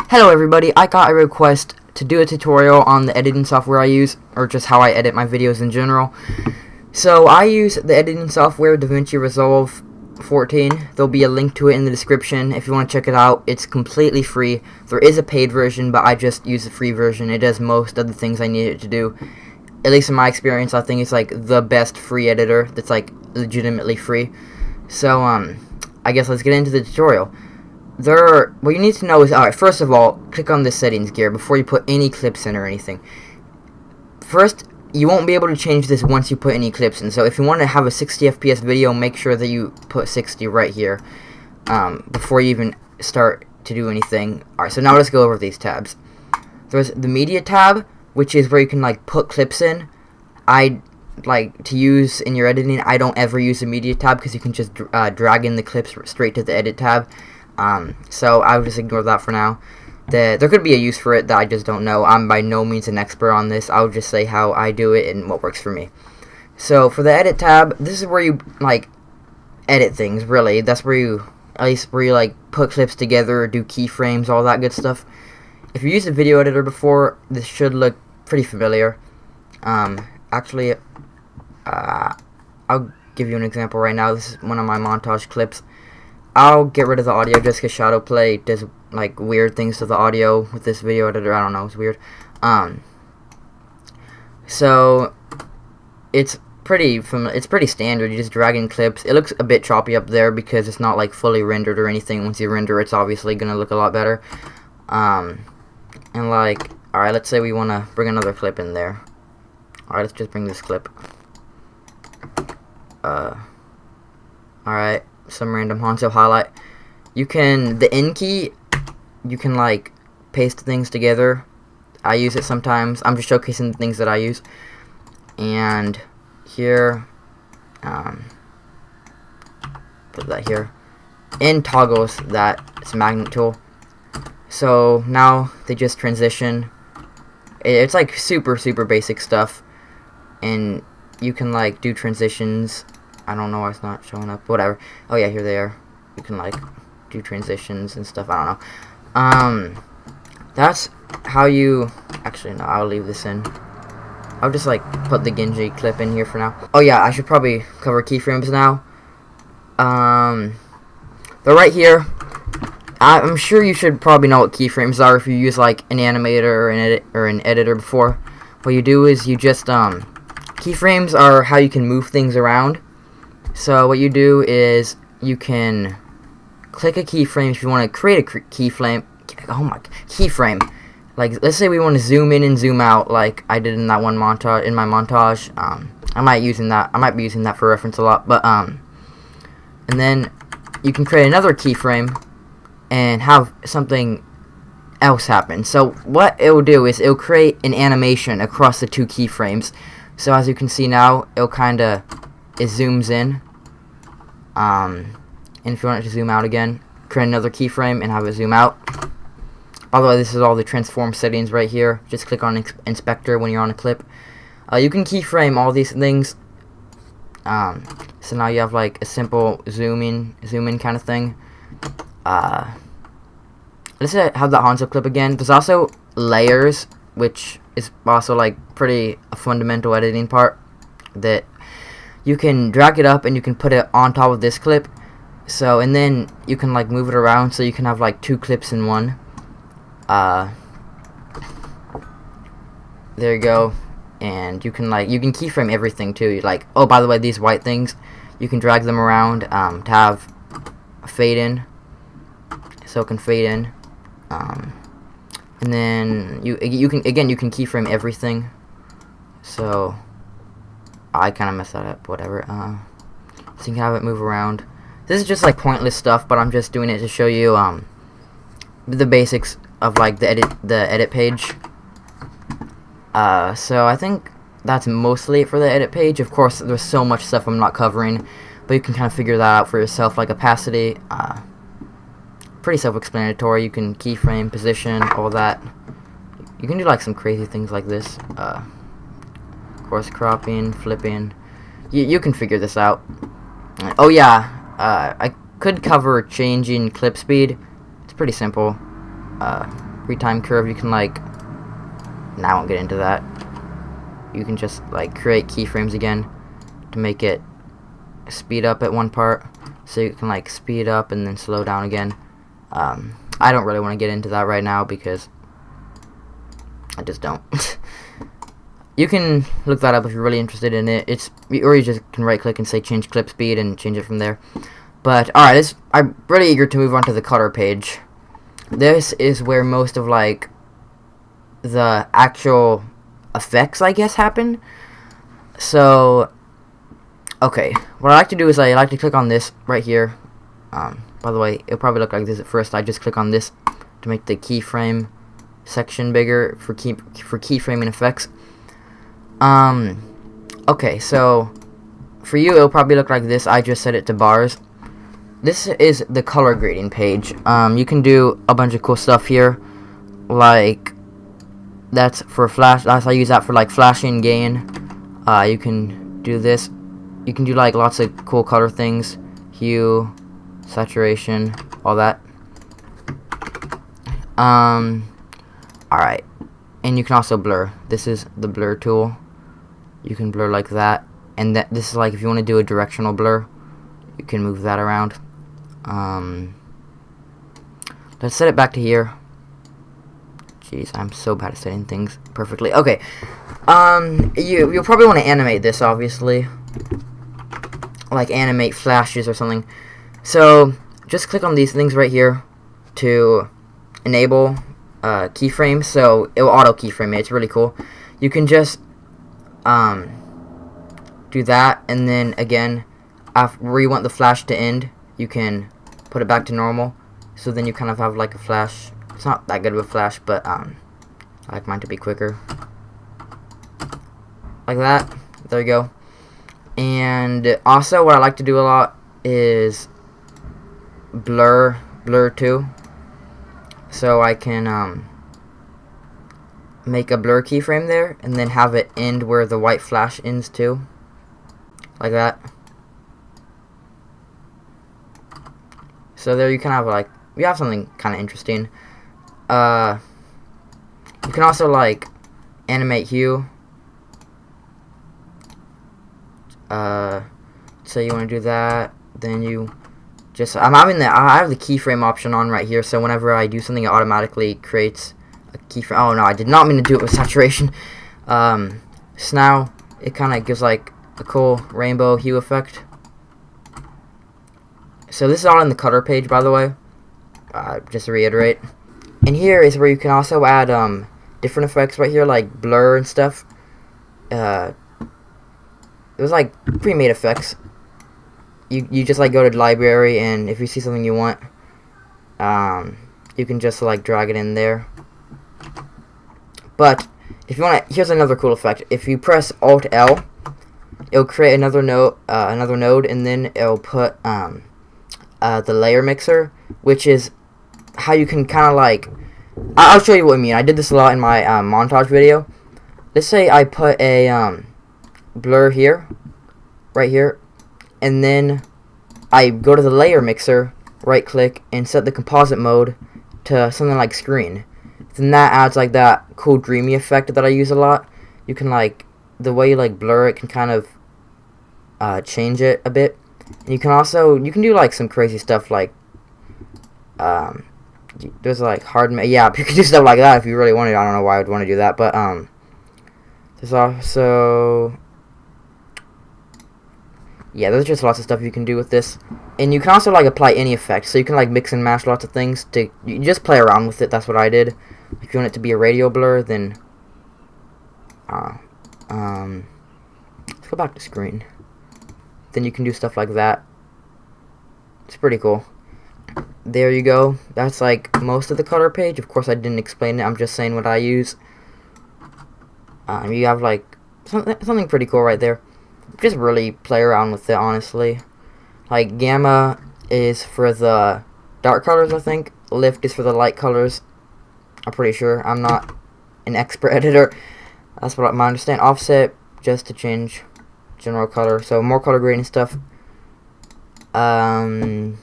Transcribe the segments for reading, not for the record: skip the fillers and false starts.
Hello everybody, I got a request to do a tutorial on the editing software I use, or just how I edit my videos in general. So I use the editing software DaVinci Resolve 14. There'll be a link to it in the description if you want to check it out. It's completely free. There is a paid version, but I just use the free version. It does most of the things I need it to do. At least in my experience, I think it's like the best free editor that's like legitimately free. So I guess let's get into the tutorial. What you need to know is, alright, first of all, click on the settings gear before you put any clips in or anything. First, you won't be able to change this once you put any clips in, so if you want to have a 60 FPS video, make sure that you put 60 right here, before you even start to do anything. Alright, so now let's go over these tabs. There's the media tab, which is where you can like put clips in. I like to use in your editing. I don't ever use the media tab because you can just drag in the clips straight to the edit tab. So I would just ignore that for now. There could be a use for it that I just don't know. I'm by no means an expert on this. I'll just say how I do it and what works for me. So for the edit tab, this is where you like edit things. Really, that's where you like put clips together, do keyframes, all that good stuff. If you used a video editor before, this should look pretty familiar. Actually, I'll give you an example right now. This is one of my montage clips. I'll get rid of the audio just because Shadowplay does like weird things to the audio with this video editor. I don't know, it's weird. So it's pretty standard. You just drag in clips. It looks a bit choppy up there because it's not like fully rendered or anything. Once you render, it's obviously gonna look a lot better. And like, alright, let's say we wanna bring another clip in there. Alright, let's just bring this clip. Alright. Some random Hanzo highlight. The N key, you can like paste things together. I use it sometimes. I'm just showcasing the things that I use. And here, put that here. N toggles that it's a magnet tool. So now they just transition. It's like super basic stuff, and you can like do transitions. I don't know why it's not showing up. Whatever. Oh yeah, here they are. You can like do transitions and stuff. I don't know. That's how you. Actually, no. I'll leave this in. I'll just like put the Genji clip in here for now. Oh yeah, I should probably cover keyframes now. They're right here. I'm sure you should probably know what keyframes are if you use like an animator or an editor before. What you do is you just keyframes are how you can move things around. So what you do is you can click a keyframe if you want to create a keyframe. Oh my, keyframe. Like let's say we want to zoom in and zoom out, like I did in that one montage. In my montage, I might be using that for reference a lot. But and then you can create another keyframe and have something else happen. So what it will do is it will create an animation across the two keyframes. So as you can see now, it zooms in. And if you want it to zoom out again, create another keyframe and have it zoom out. By the way, this is all the transform settings right here. Just click on inspector when you're on a clip. You can keyframe all these things. So now you have like a simple zoom in kind of thing. Let's have the Hanzo clip again. There's also layers, which is also like a fundamental editing part that you can drag it up and you can put it on top of this clip. So, and then you can like move it around so you can have like two clips in one. There you go. And you can keyframe everything too. Like, oh, by the way, these white things, you can drag them around to have a fade in. So it can fade in. And then you can keyframe everything. So I kind of messed that up, whatever. So you can have it move around. This is just like pointless stuff, but I'm just doing it to show you the basics of like the edit page. So I think that's mostly it for the edit page. Of course, there's so much stuff I'm not covering, but you can kind of figure that out for yourself. Like opacity, pretty self-explanatory. You can keyframe, position, all that. You can do like some crazy things like this. Of course, cropping, flipping. You can figure this out. Oh yeah, I could cover changing clip speed. It's pretty simple. retime curve, you can like, I won't get into that. You can just like create keyframes again to make it speed up at one part, so you can like speed up and then slow down again. I don't really want to get into that right now because I just don't. You can look that up if you're really interested in it. Or you just can right click and say change clip speed and change it from there. But alright, I'm really eager to move on to the color page. This is where most of like the actual effects, I guess, happen. So okay, what I like to do is I like to click on this right here. By the way, it'll probably look like this at first. I just click on this to make the keyframe section bigger for keyframing effects. Okay, so for you it'll probably look like this. I just set it to bars. This is the color grading page. You can do a bunch of cool stuff here, like that's for flash. I use that for like flashing gain. You can do this. You can do like lots of cool color things, hue, saturation, all that. Alright, and you can also blur. This is the blur tool. You can blur like that, and this is like if you want to do a directional blur, you can move that around. Let's set it back to here. Jeez, I'm so bad at setting things perfectly. Okay, you'll probably want to animate this, obviously, like animate flashes or something. So just click on these things right here to enable keyframes. So it will auto keyframe it. It's really cool. You can just do that, and then again, where you want the flash to end, you can put it back to normal. So then you kind of have like a flash. It's not that good of a flash, but I like mine to be quicker. Like that. There you go. And also what I like to do a lot is blur too. So I can make a blur keyframe there and then have it end where the white flash ends too. Like that. So there you can have like, you have something kind of interesting. You can also like animate hue. So you want to do that, then you just, I have the keyframe option on right here, so whenever I do something, it automatically creates a keyframe. Oh no, I did not mean to do it with saturation. So now it kind of gives like a cool rainbow hue effect. So this is all in the color page, by the way, just to reiterate. And here is where you can also add different effects right here, like blur and stuff. There's like pre-made effects. You just like go to the library, and if you see something you want, you can just like drag it in there. But if you want to, here's another cool effect. If you press Alt L, it'll create another node, and then it'll put the layer mixer, which is how you can kind of like, I'll show you what I mean. I did this a lot in my montage video. Let's say I put a blur here, right here, and then I go to the layer mixer, right click, and set the composite mode to something like screen. Then that adds like that cool dreamy effect that I use a lot. You can like, the way you like blur it can kind of change it a bit. And you can also, you can do like some crazy stuff like there's like yeah, you can do stuff like that if you really wanted. I don't know why I would want to do that, but there's also, yeah, there's just lots of stuff you can do with this. And you can also like apply any effect, so you can like mix and match lots of things to, you just play around with it. That's what I did. If you want it to be a radial blur, then let's go back to screen. Then you can do stuff like that. It's pretty cool. There you go. That's like most of the color page. Of course I didn't explain it, I'm just saying what I use. You have like something pretty cool right there. Just really play around with it, honestly. Like gamma is for the dark colors, I think. Lift is for the light colors, I'm pretty sure. I'm not an expert editor. That's what I understand. Offset just to change general color, so more color grading stuff. And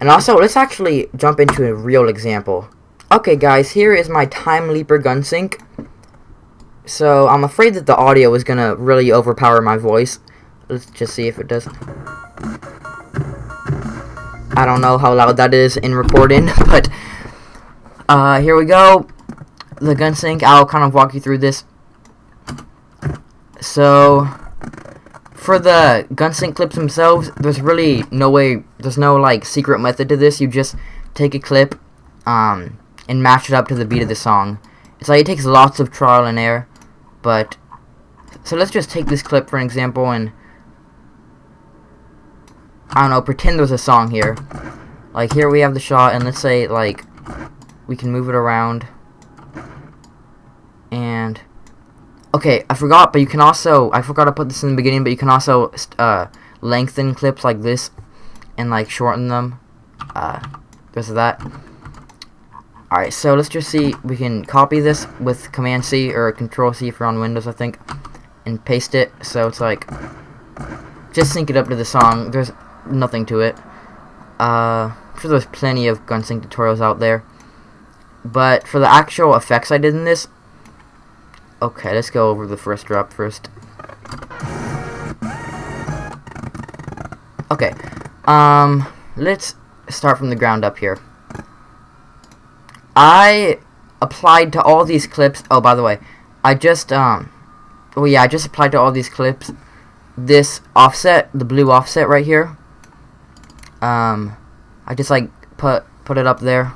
also, let's actually jump into a real example. Okay guys, here is my Time Leaper gun sync. So I'm afraid that the audio is gonna really overpower my voice. Let's just see if it does. I don't know how loud that is in recording, but here we go. The gun sync, I'll kind of walk you through this. So for the gun sync clips themselves, there's really no way, there's no like secret method to this. You just take a clip and match it up to the beat of the song. It's like it takes lots of trial and error, but so let's just take this clip for an example and I don't know, pretend there's a song here. Like here we have the shot, and let's say like we can move it around. And okay, I forgot, but you can also, I forgot to put this in the beginning, but you can also lengthen clips like this and like shorten them because of that. Alright, so let's just see, we can copy this with Command C or Control C if you're on Windows, I think, and paste it. So it's like, just sync it up to the song. There's nothing to it. I'm sure there's plenty of gun sync tutorials out there, but for the actual effects I did in this, okay, let's go over the first drop first. Okay, let's start from the ground up here. I applied to all these clips, oh, by the way, I just applied to all these clips this offset, the blue offset right here. I just like put it up there.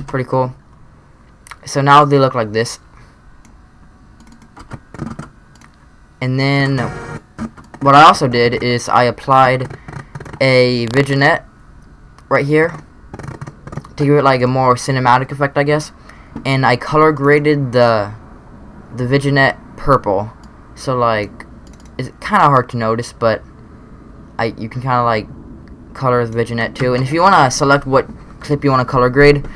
Pretty cool. So now they look like this. And then what I also did is I applied a vignette right here to give it like a more cinematic effect, I guess. And I color graded the vignette purple. So like it's kind of hard to notice, but you can kind of like color the vignette too. And if you want to select what clip you want to color grade,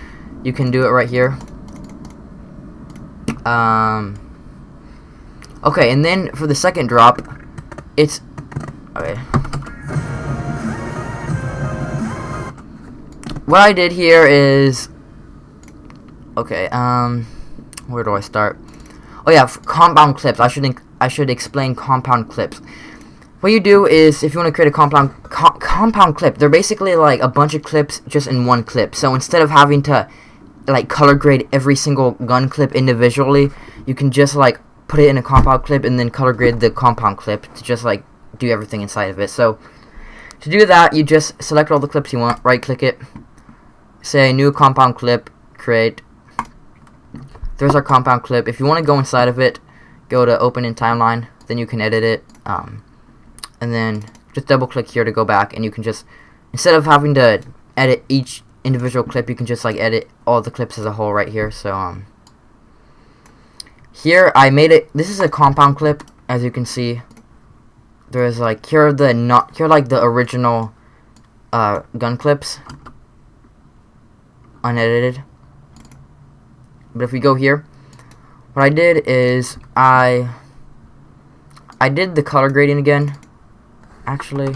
you can do it right here. Okay, and then for the second drop, it's okay. What I did here is okay. Where do I start? Oh yeah, compound clips. I should explain compound clips. What you do is, if you want to create a compound clip, they're basically like a bunch of clips just in one clip. So instead of having to like color grade every single gun clip individually, you can just like put it in a compound clip and then color grade the compound clip to just like do everything inside of it. So to do that, you just select all the clips you want, right click it, say new compound clip, create. There's our compound clip. If you want to go inside of it, go to open in timeline, then you can edit it, and then just double click here to go back, and you can just, instead of having to edit each individual clip, you can just like edit all the clips as a whole right here. So here I made it, this is a compound clip, as you can see. There's like, here are like the original gun clips, unedited. But if we go here, what I did is I did the color grading again. Actually,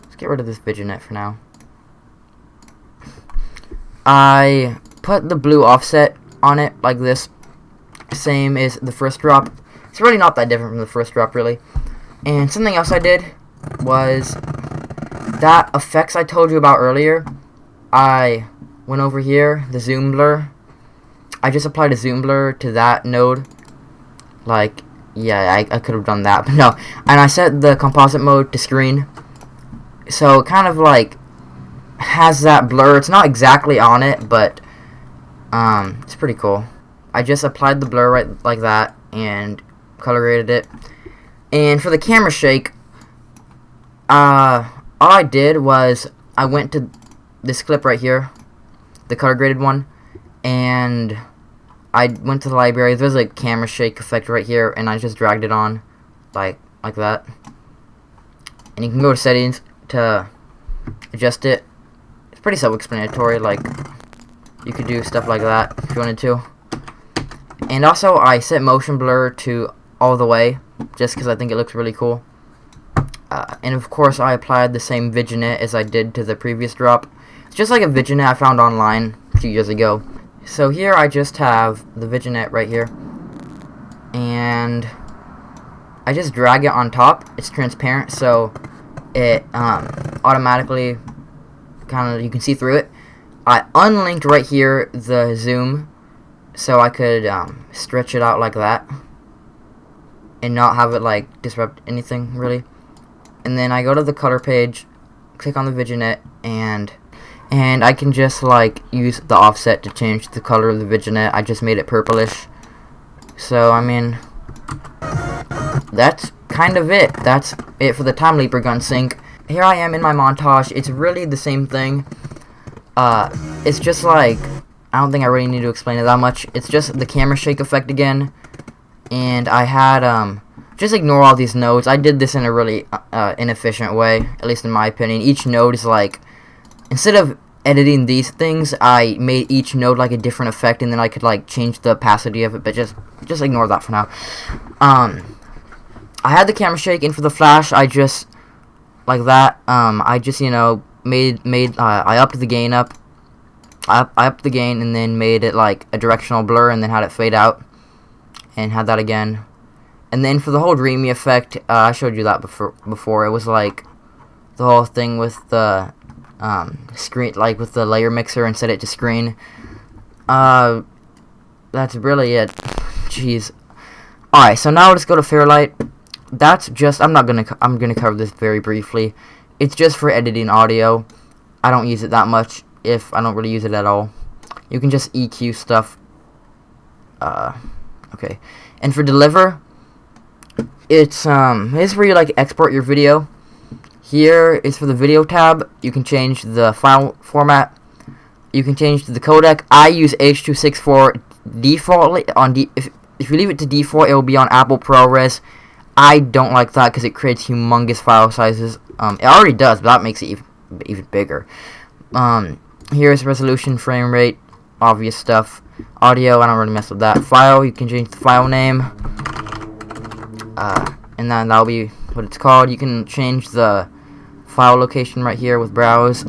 let's get rid of this vignette for now. I put the blue offset on it like this, same as the first drop. It's really not that different from the first drop, really. And something else I did was that effects I told you about earlier. I went over here, the zoom blur. I just applied a zoom blur to that node. Like, yeah, I could have done that, but no. And I set the composite mode to screen. So it kind of like has that blur. It's not exactly on it, but it's pretty cool. I just applied the blur right like that and color graded it. And for the camera shake, all I did was I went to this clip right here, the color graded one, and I went to the library. There's a camera shake effect right here, and I just dragged it on like that. And you can go to settings to adjust it. It's pretty self-explanatory. Like, you could do stuff like that if you wanted to. And also I set motion blur to all the way, just because I think it looks really cool. And of course I applied the same vignette as I did to the previous drop. It's just like a vignette I found online a few years ago. So here I just have the vignette right here, and I just drag it on top. It's transparent, so it automatically kind of, you can see through it. I unlinked right here the zoom, so I could stretch it out like that and not have it like disrupt anything really. And then I go to the color page, click on the vignette, and I can just like use the offset to change the color of the vignette. I just made it purplish. So I mean, that's kind of it. That's it for the time leaper gun sync. Here I am in my montage. It's really the same thing. It's just like, I don't think I really need to explain it that much. It's just the camera shake effect again, and I had just ignore all these nodes. I did this in a really inefficient way, at least in my opinion. Each node is like, instead of editing these things, I made each node like a different effect, and then I could like change the opacity of it, but just ignore that for now. I had the camera shake, and for the flash, I just, like that, I just, you know, I upped the gain I upped the gain, and then made it like a directional blur, and then had it fade out, and had that again. And then for the whole dreamy effect, I showed you that before. It was like the whole thing with the screen, like with the layer mixer, and set it to screen. That's really it. Jeez. Alright, so now let's go to Fairlight. That's just, I'm gonna cover this very briefly. It's just for editing audio. I don't use it that much, if I don't really use it at all. You can just EQ stuff. Okay. And for deliver, it's where you like export your video. Here is for the video tab. You can change the file format. You can change the codec. I use H.264 defaultly on if you leave it to default, it will be on Apple ProRes. I don't like that because it creates humongous file sizes. It already does, but that makes it even bigger. Here's resolution, frame rate, obvious stuff. Audio, I don't really mess with that. File, you can change the file name, and then that'll be what it's called. You can change the file location right here with browse.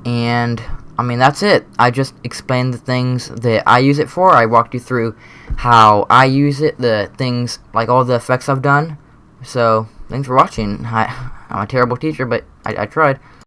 And I mean, that's it. I just explained the things that I use it for. I walked you through how I use it, the things, like all the effects I've done. So, thanks for watching. I'm a terrible teacher, but I tried.